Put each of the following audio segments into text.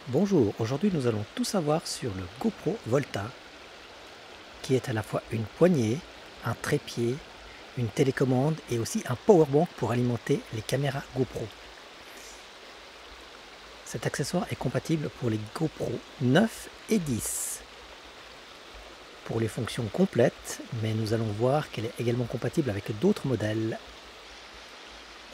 Bonjour, aujourd'hui nous allons tout savoir sur le GoPro Volta, qui est à la fois une poignée, un trépied, une télécommande et aussi un powerbank pour alimenter les caméras GoPro. Cet accessoire est compatible pour les GoPro 9 et 10 pour les fonctions complètes, mais nous allons voir qu'elle est également compatible avec d'autres modèles.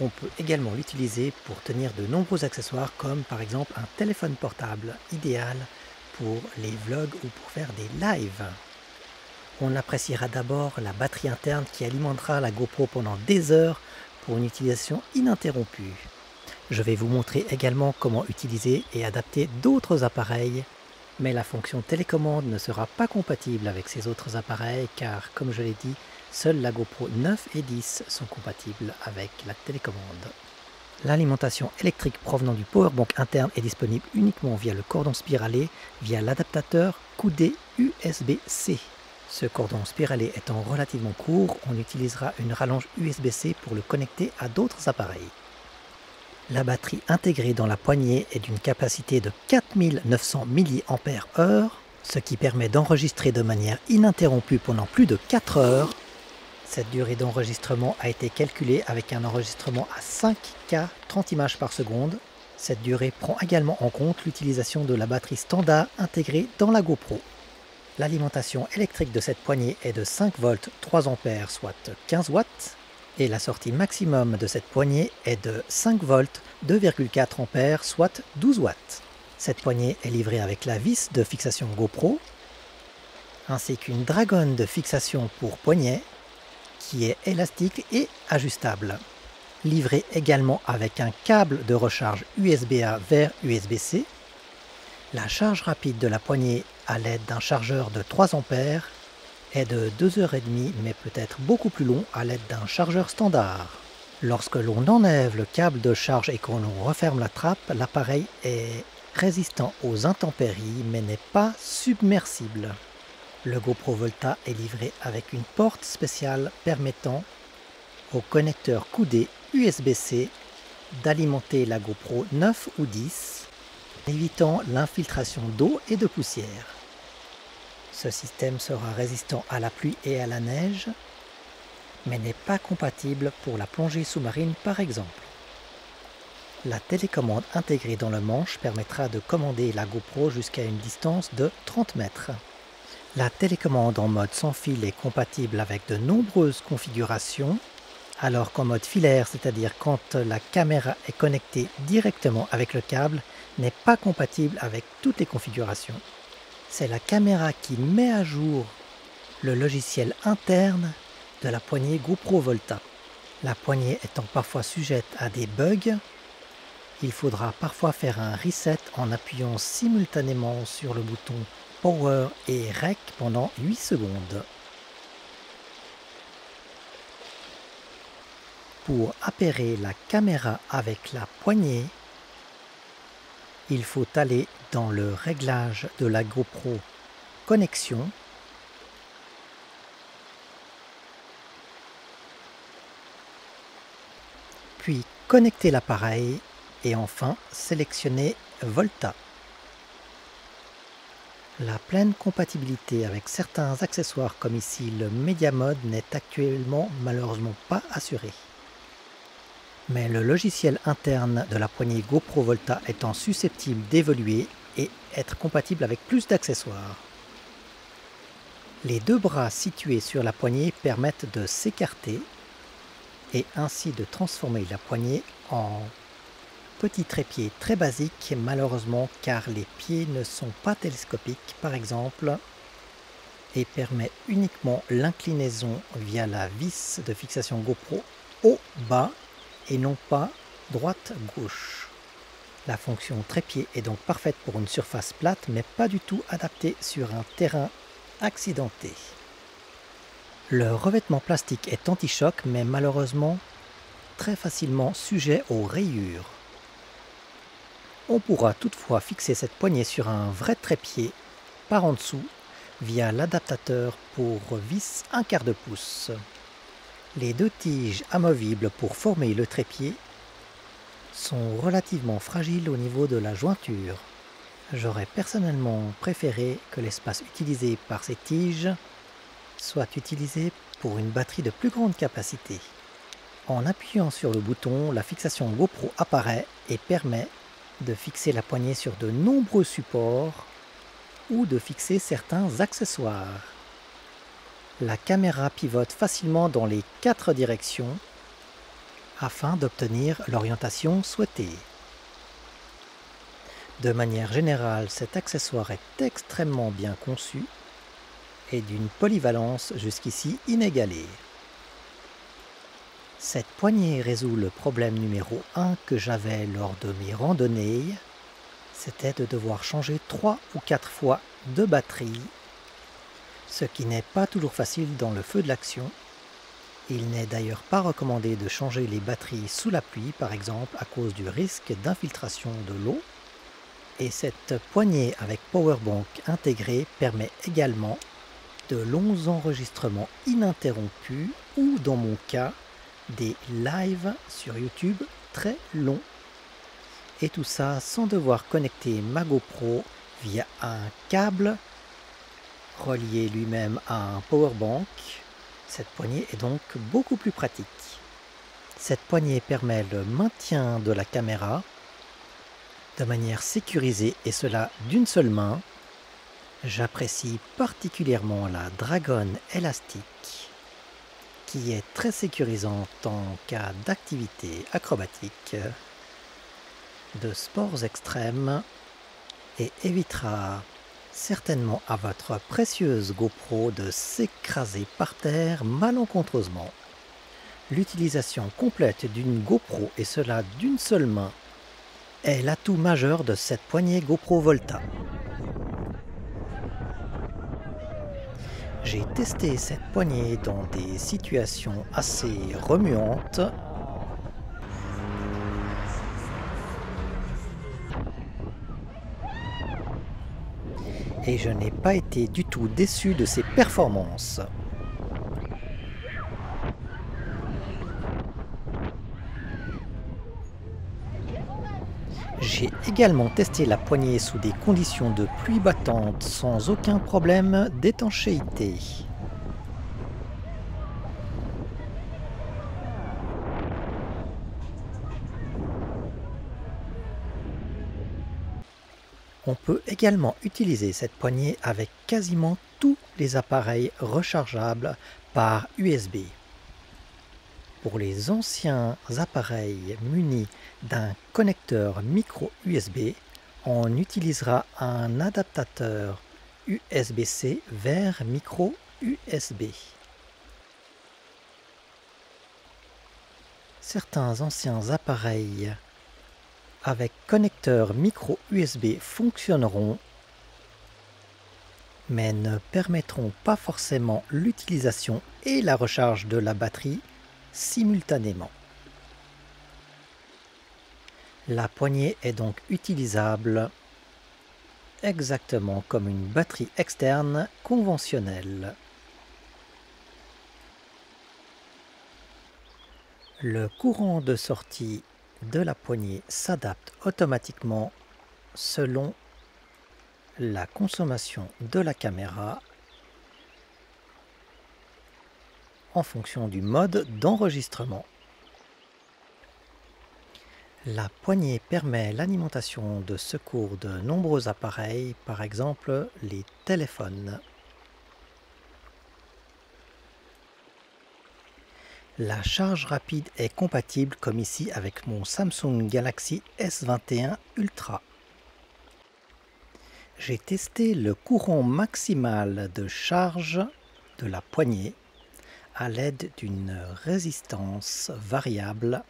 On peut également l'utiliser pour tenir de nombreux accessoires comme par exemple un téléphone portable, idéal pour les vlogs ou pour faire des lives. On appréciera d'abord la batterie interne qui alimentera la GoPro pendant des heures pour une utilisation ininterrompue. Je vais vous montrer également comment utiliser et adapter d'autres appareils, mais la fonction télécommande ne sera pas compatible avec ces autres appareils car, comme je l'ai dit, seules la GoPro 9 et 10 sont compatibles avec la télécommande. L'alimentation électrique provenant du powerbank interne est disponible uniquement via le cordon spiralé via l'adaptateur coudé USB-C. Ce cordon spiralé étant relativement court, on utilisera une rallonge USB-C pour le connecter à d'autres appareils. La batterie intégrée dans la poignée est d'une capacité de 4900 mAh, ce qui permet d'enregistrer de manière ininterrompue pendant plus de 4 heures. Cette durée d'enregistrement a été calculée avec un enregistrement à 5K 30 images par seconde. Cette durée prend également en compte l'utilisation de la batterie standard intégrée dans la GoPro. L'alimentation électrique de cette poignée est de 5 volts 3 ampères, soit 15 watts, et la sortie maximum de cette poignée est de 5 volts 2,4 ampères, soit 12 watts. Cette poignée est livrée avec la vis de fixation GoPro, ainsi qu'une dragonne de fixation pour poignet, qui est élastique et ajustable. Livrée également avec un câble de recharge USB-A vers USB-C. La charge rapide de la poignée à l'aide d'un chargeur de 3 ampères est de 2h30 mais peut être beaucoup plus long à l'aide d'un chargeur standard. Lorsque l'on enlève le câble de charge et qu'on referme la trappe, l'appareil est résistant aux intempéries mais n'est pas submersible. Le GoPro Volta est livré avec une porte spéciale permettant au connecteur coudé USB-C d'alimenter la GoPro 9 ou 10, évitant l'infiltration d'eau et de poussière. Ce système sera résistant à la pluie et à la neige, mais n'est pas compatible pour la plongée sous-marine par exemple. La télécommande intégrée dans le manche permettra de commander la GoPro jusqu'à une distance de 30 mètres. La télécommande en mode sans fil est compatible avec de nombreuses configurations, alors qu'en mode filaire, c'est-à-dire quand la caméra est connectée directement avec le câble, n'est pas compatible avec toutes les configurations. C'est la caméra qui met à jour le logiciel interne de la poignée GoPro Volta. La poignée étant parfois sujette à des bugs, il faudra parfois faire un reset en appuyant simultanément sur le bouton Power et Rec pendant 8 secondes. Pour appairer la caméra avec la poignée, il faut aller dans le réglage de la GoPro Connexion, puis connecter l'appareil et enfin sélectionner Volta. La pleine compatibilité avec certains accessoires comme ici le Media Mode n'est actuellement malheureusement pas assurée. Mais le logiciel interne de la poignée GoPro Volta étant susceptible d'évoluer et être compatible avec plus d'accessoires. Les deux bras situés sur la poignée permettent de s'écarter et ainsi de transformer la poignée en petit trépied très basique, malheureusement car les pieds ne sont pas télescopiques par exemple, et permet uniquement l'inclinaison via la vis de fixation GoPro haut-bas et non pas droite-gauche. La fonction trépied est donc parfaite pour une surface plate mais pas du tout adaptée sur un terrain accidenté. Le revêtement plastique est anti-choc mais malheureusement très facilement sujet aux rayures. On pourra toutefois fixer cette poignée sur un vrai trépied par en dessous via l'adaptateur pour vis 1/4 pouce. Les deux tiges amovibles pour former le trépied sont relativement fragiles au niveau de la jointure. J'aurais personnellement préféré que l'espace utilisé par ces tiges soit utilisé pour une batterie de plus grande capacité. En appuyant sur le bouton, la fixation GoPro apparaît et permet de fixer la poignée sur de nombreux supports ou de fixer certains accessoires. La caméra pivote facilement dans les 4 directions afin d'obtenir l'orientation souhaitée. De manière générale, cet accessoire est extrêmement bien conçu et d'une polyvalence jusqu'ici inégalée. Cette poignée résout le problème numéro 1 que j'avais lors de mes randonnées, c'était de devoir changer 3 ou 4 fois de batterie, ce qui n'est pas toujours facile dans le feu de l'action. Il n'est d'ailleurs pas recommandé de changer les batteries sous la pluie, par exemple, à cause du risque d'infiltration de l'eau. Et cette poignée avec powerbank intégré permet également de longs enregistrements ininterrompus ou, dans mon cas, des lives sur YouTube très longs. Et tout ça sans devoir connecter ma GoPro via un câble relié lui-même à un powerbank. Cette poignée est donc beaucoup plus pratique. Cette poignée permet le maintien de la caméra de manière sécurisée et cela d'une seule main. J'apprécie particulièrement la Dragon élastique qui est très sécurisante en cas d'activité acrobatique, de sports extrêmes et évitera certainement à votre précieuse GoPro de s'écraser par terre malencontreusement. L'utilisation complète d'une GoPro et cela d'une seule main est l'atout majeur de cette poignée GoPro Volta. J'ai testé cette poignée dans des situations assez remuantes. Et je n'ai pas été du tout déçu de ses performances. J'ai également testé la poignée sous des conditions de pluie battante sans aucun problème d'étanchéité. On peut également utiliser cette poignée avec quasiment tous les appareils rechargeables par USB. Pour les anciens appareils munis d'un connecteur micro USB, on utilisera un adaptateur USB-C vers micro USB. Certains anciens appareils avec connecteur micro USB fonctionneront, mais ne permettront pas forcément l'utilisation et la recharge de la batterie simultanément. La poignée est donc utilisable exactement comme une batterie externe conventionnelle. Le courant de sortie de la poignée s'adapte automatiquement selon la consommation de la caméra en fonction du mode d'enregistrement. La poignée permet l'alimentation de secours de nombreux appareils, par exemple les téléphones. La charge rapide est compatible comme ici avec mon Samsung Galaxy S21 Ultra. J'ai testé le courant maximal de charge de la poignée à l'aide d'une résistance variable.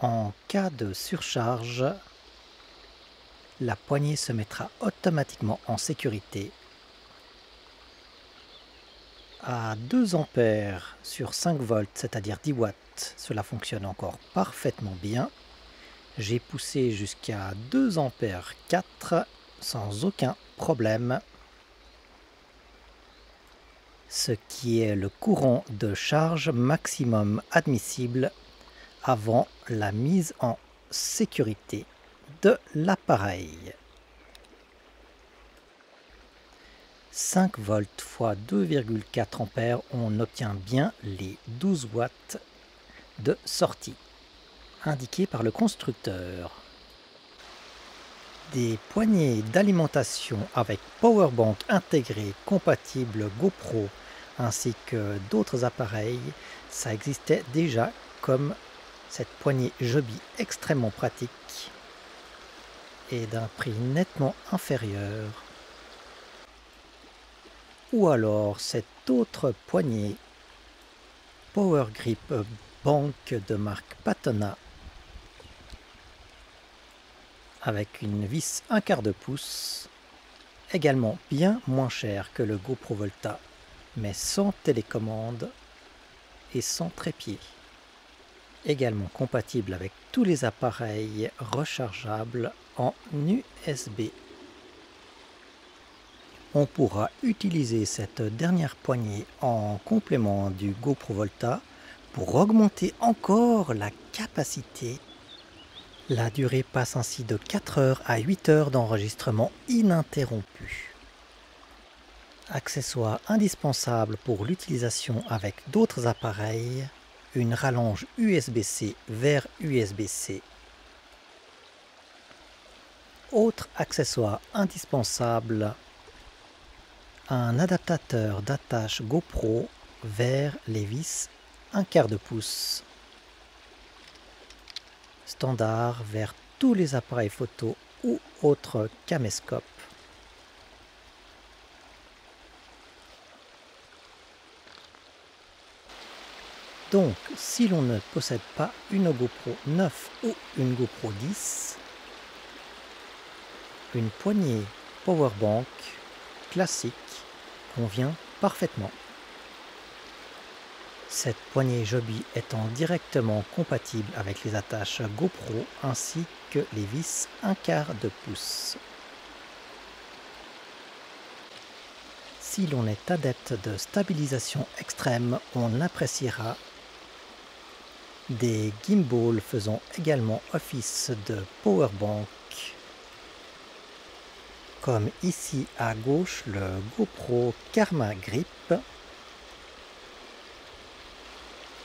En cas de surcharge, la poignée se mettra automatiquement en sécurité. À 2 ampères sur 5 volts, c'est-à-dire 10 watts, cela fonctionne encore parfaitement bien. J'ai poussé jusqu'à 2 ampères 4 sans aucun problème, ce qui est le courant de charge maximum admissible avant la mise en sécurité de l'appareil. 5 volts x 2,4 ampères, on obtient bien les 12 watts de sortie, indiqués par le constructeur. Des poignées d'alimentation avec powerbank intégré compatible GoPro ainsi que d'autres appareils, ça existait déjà, comme cette poignée Joby extrêmement pratique et d'un prix nettement inférieur. Ou alors cette autre poignée Power Grip Bank de marque Patona avec une vis 1/4 de pouce, également bien moins cher que le GoPro Volta, mais sans télécommande et sans trépied. Également compatible avec tous les appareils rechargeables en USB. On pourra utiliser cette dernière poignée en complément du GoPro Volta pour augmenter encore la capacité. La durée passe ainsi de 4 heures à 8 heures d'enregistrement ininterrompu. Accessoire indispensable pour l'utilisation avec d'autres appareils, une rallonge USB-C vers USB-C. Autre accessoire indispensable, un adaptateur d'attache GoPro vers les vis 1/4 de pouce. Standard vers tous les appareils photo ou autres caméscopes. Donc, si l'on ne possède pas une GoPro 9 ou une GoPro 10, une poignée powerbank classique convient parfaitement. Cette poignée Joby étant directement compatible avec les attaches GoPro ainsi que les vis 1/4 de pouce. Si l'on est adepte de stabilisation extrême, on appréciera des gimbals faisant également office de powerbank, comme ici à gauche le GoPro Karma Grip,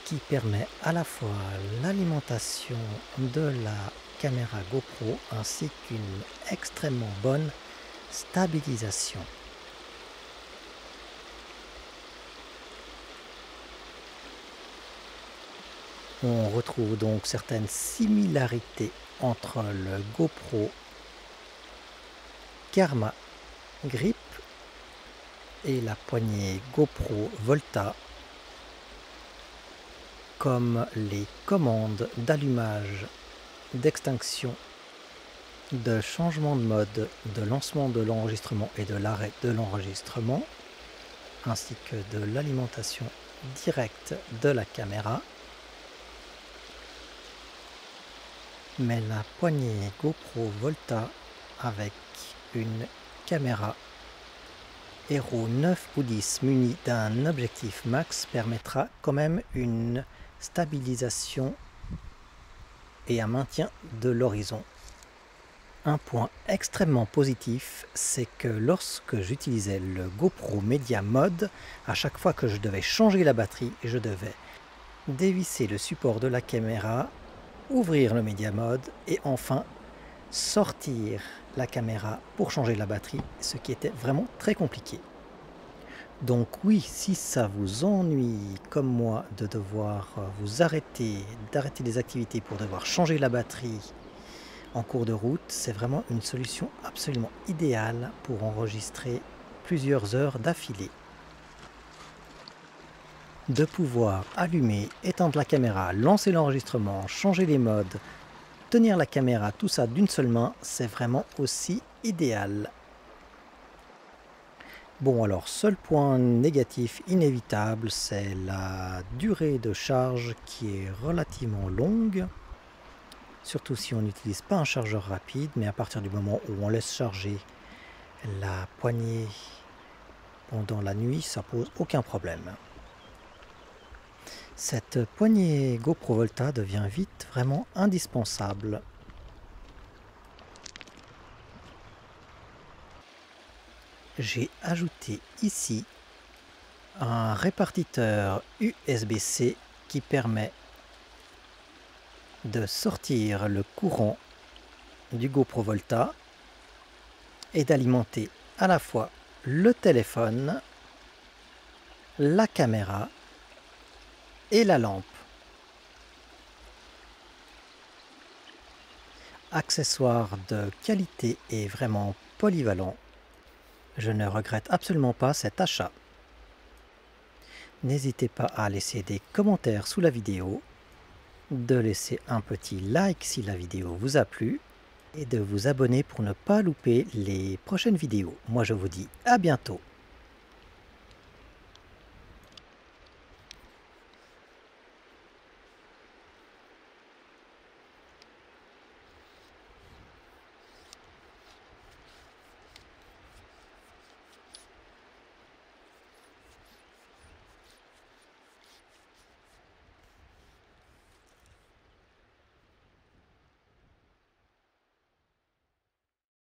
qui permet à la fois l'alimentation de la caméra GoPro ainsi qu'une extrêmement bonne stabilisation. On retrouve donc certaines similarités entre le GoPro Karma Grip et la poignée GoPro Volta, comme les commandes d'allumage, d'extinction, de changement de mode, de lancement de l'enregistrement et de l'arrêt de l'enregistrement, ainsi que de l'alimentation directe de la caméra. Mais la poignée GoPro Volta avec une caméra Hero 9 ou 10 munie d'un objectif max permettra quand même une stabilisation et un maintien de l'horizon. Un point extrêmement positif, c'est que lorsque j'utilisais le GoPro Media Mode, à chaque fois que je devais changer la batterie, je devais dévisser le support de la caméra, ouvrir le Media Mode et enfin sortir la caméra pour changer la batterie, ce qui était vraiment très compliqué. Donc oui, si ça vous ennuie comme moi de devoir vous d'arrêter les activités pour devoir changer la batterie en cours de route, c'est vraiment une solution absolument idéale pour enregistrer plusieurs heures d'affilée. De pouvoir allumer, éteindre la caméra, lancer l'enregistrement, changer les modes, tenir la caméra, tout ça d'une seule main, c'est vraiment aussi idéal. Bon alors, seul point négatif inévitable, c'est la durée de charge qui est relativement longue. Surtout si on n'utilise pas un chargeur rapide, mais à partir du moment où on laisse charger la poignée pendant la nuit, ça pose aucun problème. Cette poignée GoPro Volta devient vite vraiment indispensable. j'ai ajouté ici un répartiteur USB-C qui permet de sortir le courant du GoPro Volta et d'alimenter à la fois le téléphone, la caméra et la lampe. Accessoire de qualité et vraiment polyvalent. Je ne regrette absolument pas cet achat. N'hésitez pas à laisser des commentaires sous la vidéo, de laisser un petit like si la vidéo vous a plu et de vous abonner pour ne pas louper les prochaines vidéos. Moi je vous dis à bientôt.